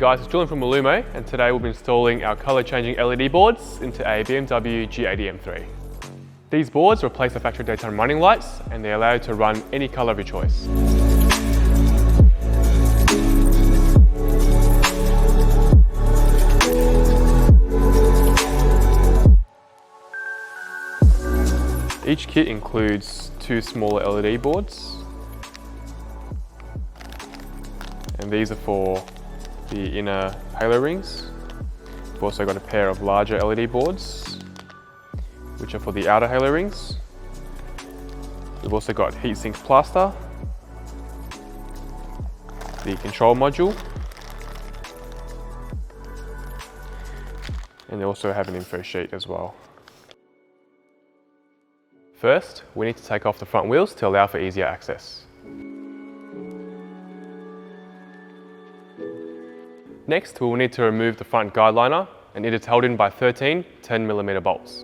guys, it's Julian from Malumo, and today we'll be installing our colour changing LED boards into a BMW G80 M3. These boards replace the factory daytime running lights and they allow you to run any colour of your choice. Each kit includes two smaller LED boards, and these are for the inner halo rings. We've also got a pair of larger LED boards, which are for the outer halo rings. We've also got heatsink plaster, the control module, and they also have an info sheet as well. First, we need to take off the front wheels to allow for easier access. Next, we will need to remove the front guide liner, and it is held in by 13 10mm bolts.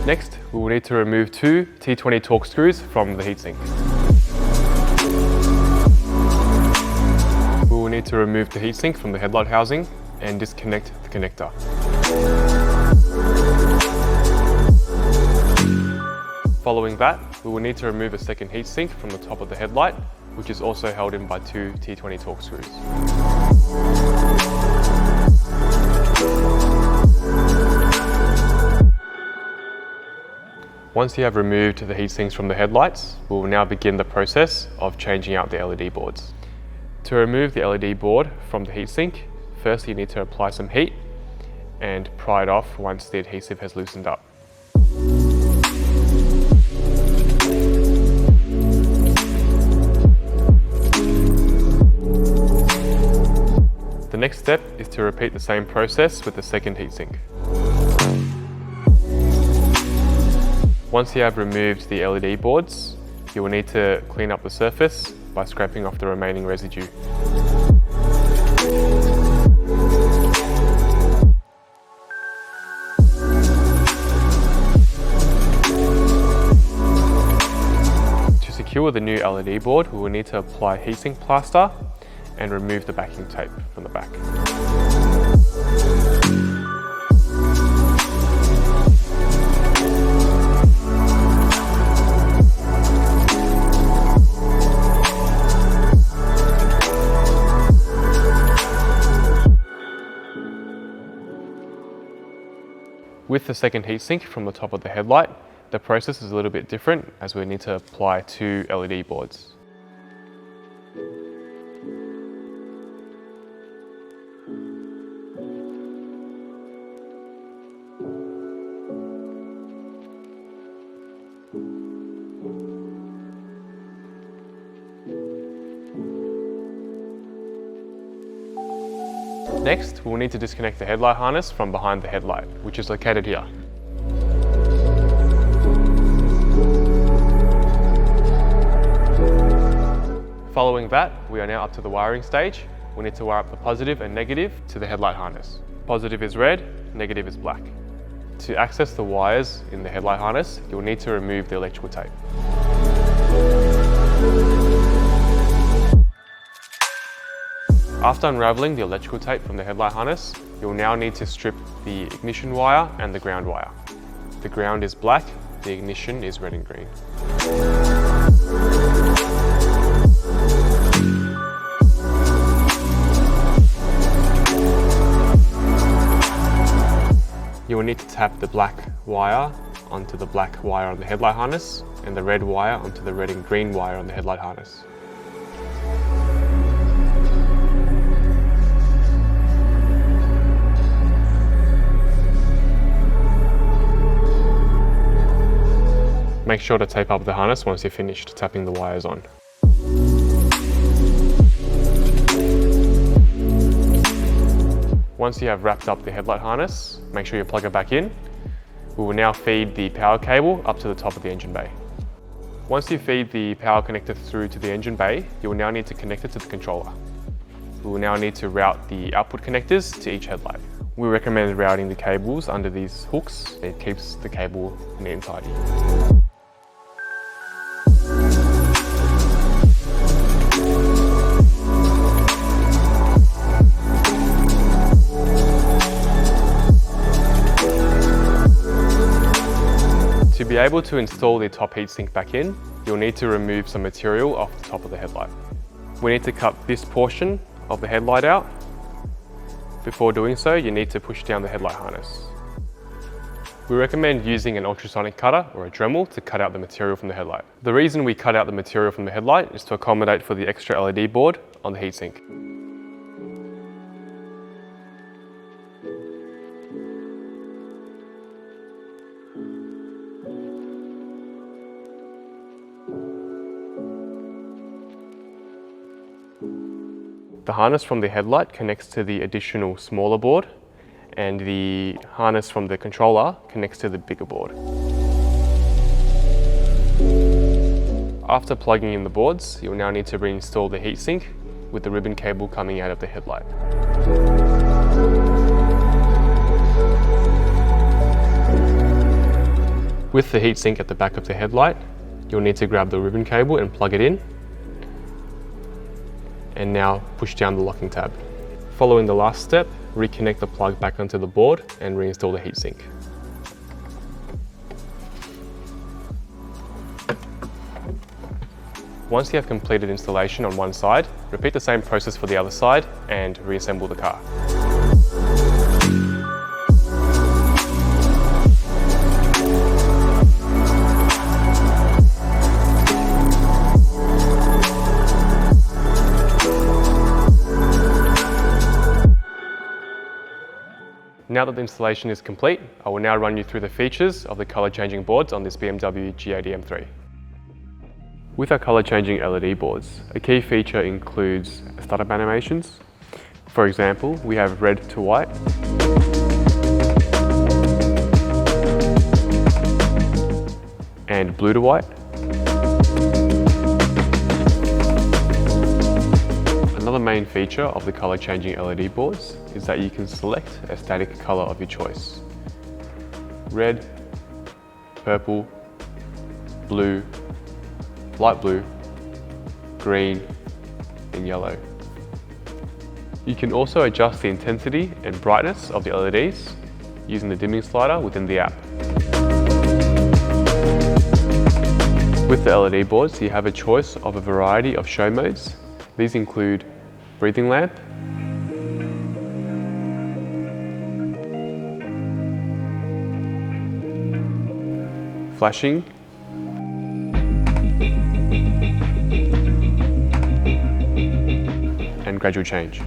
Next, we will need to remove two T20 Torx screws from the heatsink. We will need to remove the heatsink from the headlight housing and disconnect the connector. Following that, we will need to remove a second heatsink from the top of the headlight, which is also held in by two T20 Torx screws. Once you have removed the heatsinks from the headlights, we will now begin the process of changing out the LED boards. To remove the LED board from the heatsink, first you need to apply some heat and pry it off once the adhesive has loosened up. The next step is to repeat the same process with the second heatsink. Once you have removed the LED boards, you will need to clean up the surface by scraping off the remaining residue. To secure the new LED board, we will need to apply heatsink plaster and remove the backing tape from the back. With the second heatsink from the top of the headlight, the process is a little bit different as we need to apply two LED boards. Next, we'll need to disconnect the headlight harness from behind the headlight, which is located here. Following that, we are now up to the wiring stage. We need to wire up the positive and negative to the headlight harness. Positive is red, negative is black. To access the wires in the headlight harness, you'll need to remove the electrical tape. After unravelling the electrical tape from the headlight harness, you'll now need to strip the ignition wire and the ground wire. The ground is black, the ignition is red and green. You will need to tap the black wire onto the black wire on the headlight harness and the red wire onto the red and green wire on the headlight harness. Make sure to tape up the harness once you're finished tapping the wires on. Once you have wrapped up the headlight harness, make sure you plug it back in. We will now feed the power cable up to the top of the engine bay. Once you feed the power connector through to the engine bay, you will now need to connect it to the controller. We will now need to route the output connectors to each headlight. We recommend routing the cables under these hooks. It keeps the cable neat and tidy. To be able to install the top heatsink back in, you'll need to remove some material off the top of the headlight. We need to cut this portion of the headlight out. Before doing so, you need to push down the headlight harness. We recommend using an ultrasonic cutter or a Dremel to cut out the material from the headlight. The reason we cut out the material from the headlight is to accommodate for the extra LED board on the heatsink. The harness from the headlight connects to the additional smaller board, and the harness from the controller connects to the bigger board. After plugging in the boards, you'll now need to reinstall the heatsink with the ribbon cable coming out of the headlight. With the heatsink at the back of the headlight, you'll need to grab the ribbon cable and plug it in, and now push down the locking tab. Following the last step, reconnect the plug back onto the board and reinstall the heatsink. Once you have completed installation on one side, repeat the same process for the other side and reassemble the car. Now that the installation is complete, I will now run you through the features of the colour changing boards on this BMW G80 M3. With our colour changing LED boards, a key feature includes startup animations. For example, we have red to white, and blue to white. Another main feature of the colour changing LED boards is that you can select a static colour of your choice. Red, purple, blue, light blue, green, and yellow. You can also adjust the intensity and brightness of the LEDs using the dimming slider within the app. With the LED boards, you have a choice of a variety of show modes. These include breathing lamp, flashing, and gradual change.